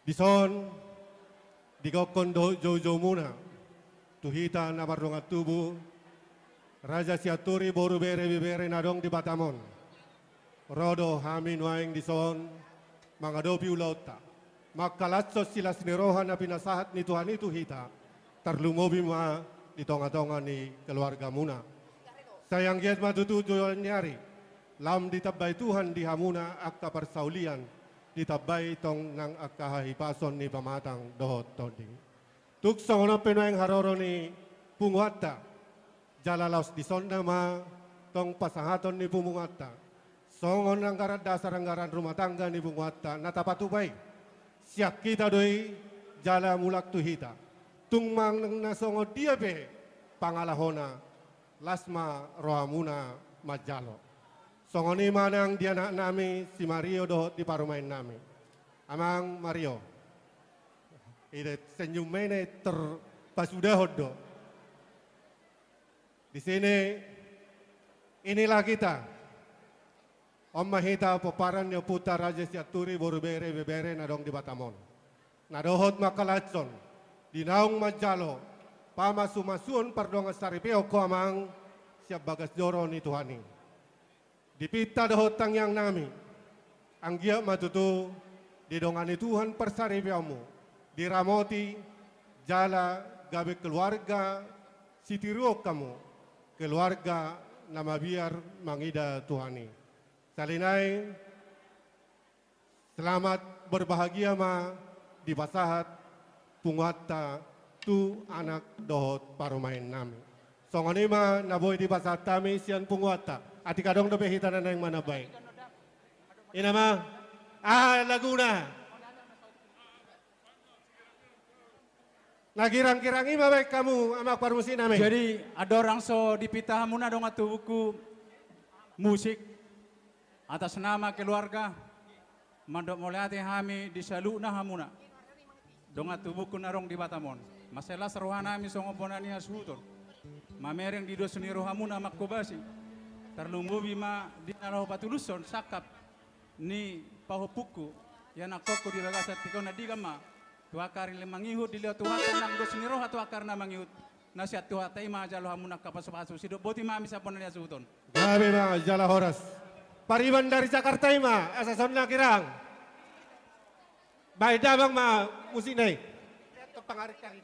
Dison, digokon jauh-jauh muna, tuhita na barungat tubuh, Raja Siaturi boru bere bibere nadong di Batamon. Rodo hamin waing dison, mangadopi ulauta. Makalatsos sila sinirohan na pinasahat ni Tuhan itu hita, tarlumobi ma di tonga-tonga ni keluarga muna. Sayang giat matutujuan nyari, lam ditabay Tuhan di hamuna akta persaulian, ditabay tong nang akahahipason ni pamatang dohot toding. Tuksong na pinueng haroro ni Punguata, jalalaos di sonda ma tong pasahaton ni Punguata. Songon anggaran dasar anggaran rumah tangga ni Punguata natapatubay. Siak kita doi jala mulak tuhita. Tungmang nang nasongo dia be pangalahona lasma rohamuna majalo. Songoni manang dia nak nami si Mario do di parumain nami. Amang Mario. Ide senyumene terpasudahod do. Di sini inilah kita. Om mahita peparan yo putar Raja Siaturi boru bere bebere nadong di Batamon. Nadohot makalatson di naung majalo pamasumasuon pardonga saripeo ko amang siap bagas joro ni Tuhani. Dipita dohot tangyang nami. Ang giya matutu di dongani Tuhan persaripeomu. Diramoti jala gabe keluarga sitiruok kamu. Keluarga nama biar mangida Tuhani. Salinay, selamat berbahagia ma di pasahat Punguata tu anak dohot parumain nami. Songoni ma naboy di pasahat kami sian Punguata. Ati kadong do behitanan na yang mana baik. Ina ma, Laguna. Nagirang-kirangi ma baik kamu amak parmusi nami. Jadi ada orang so dipitah muna dong atu buku musik. Atas nama keluarga, mandok mulai hami disaluna hamuna. Donga tubuku narong di Batamon. Masalah seruhana mi songo bonani asuton. Mamereng di do seniru hamuna makobasi. Terlumbu bima di naraw patuluson sakap ni pahopuku. Yan akoko di bagasat tiko na diga ma. Tuakarin lemangihut di lihat tuha tenang do seniru hatu akar na mangihut. Nasihat tuha taima jalo hamuna kapasu-pasu. Sido boti mami sa bonani asuton. Gabi ma jala horas. Pariban dari Jakarta ima, asason na kirang. Baik dabang ma musinay. Ito pangarik-karik.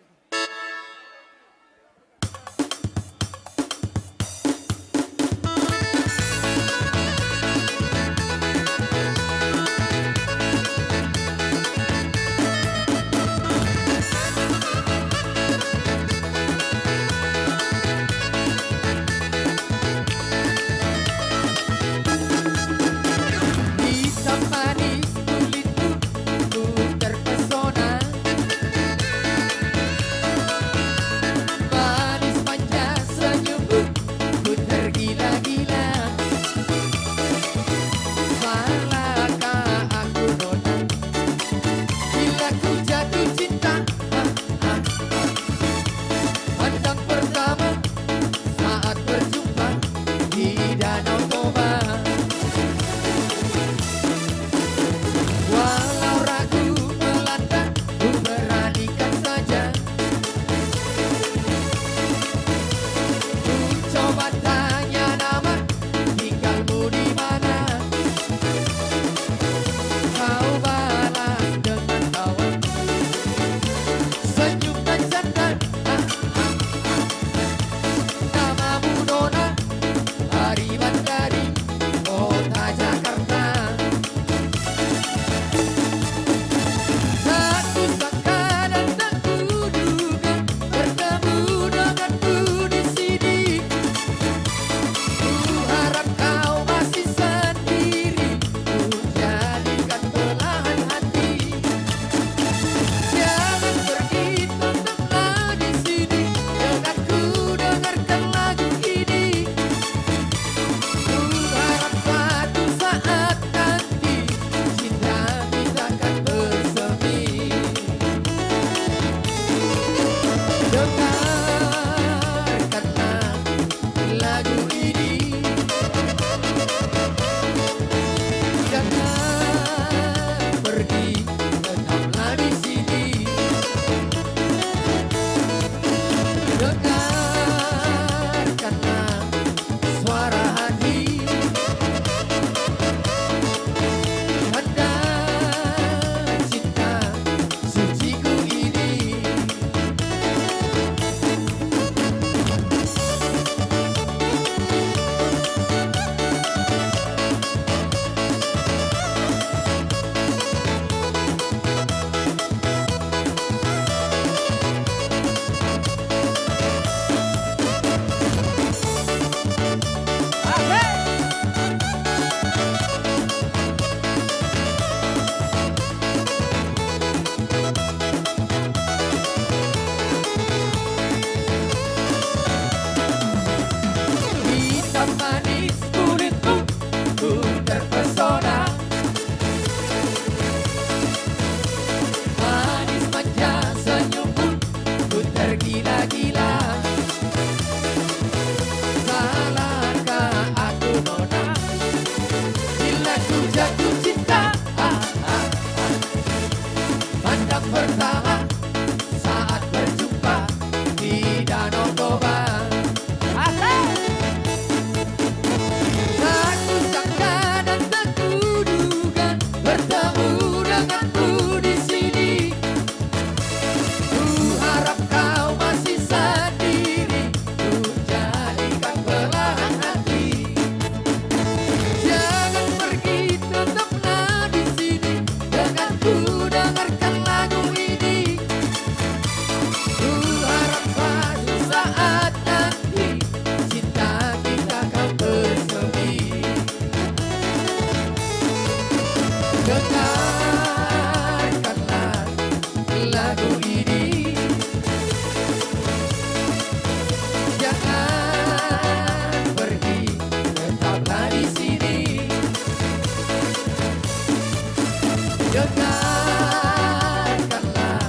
Dengarkanlah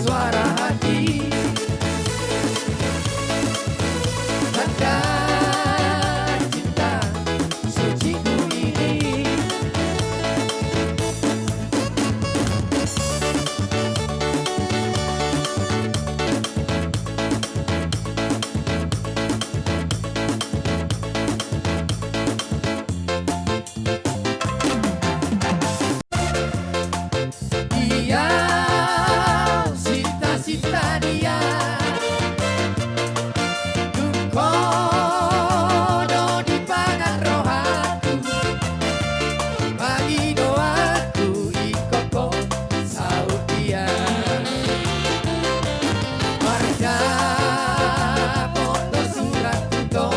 suara hati, tanda cinta suciku ini. Dia, cinta-cinta dia, Dukono di pangan rohatu, bagi doaku ikoko saut dia. Marga foto surat tuto,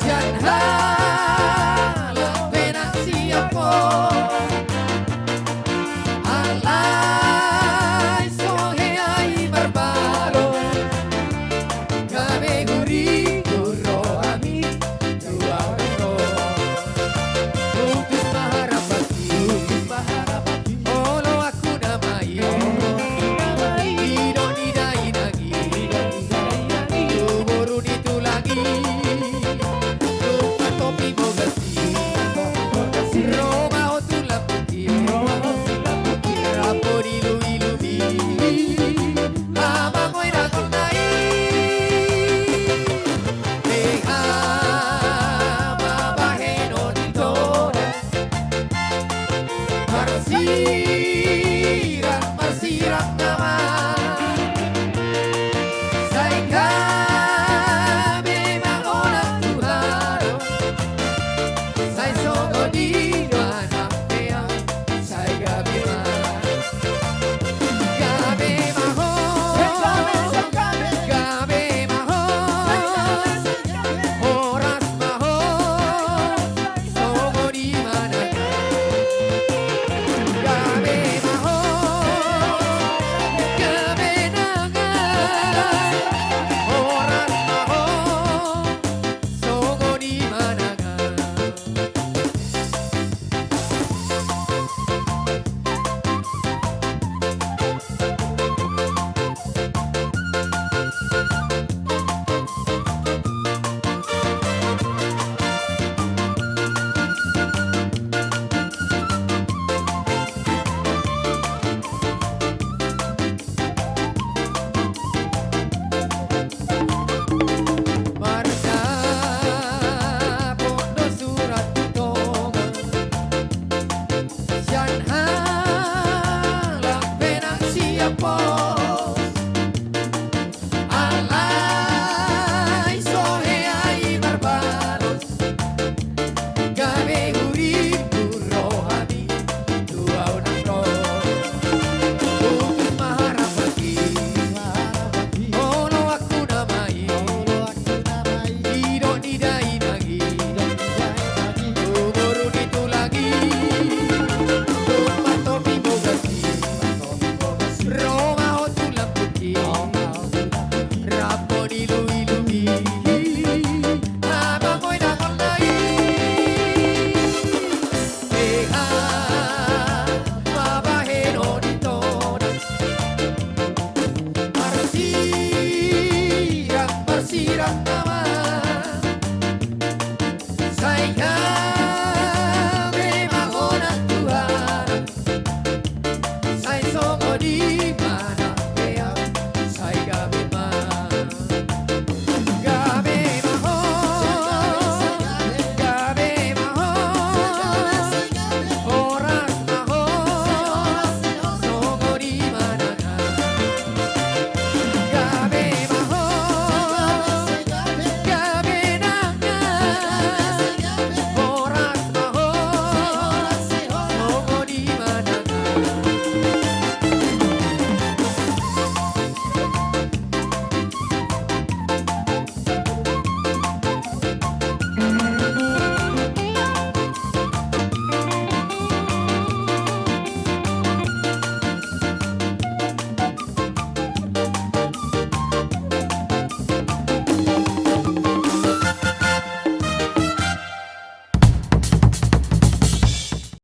sian halong penak siapa. Alay sohe ai barbaro, kami guri guro ami dua orang. Putus maharapati, olo aku namai, ido nidai lagi, tuburu itu lagi, lupa topi bogasi, Roma otulah putih. Rapo ilu-ilubi, lama ko'y nakunay. Deha mabahe no dito, Marsi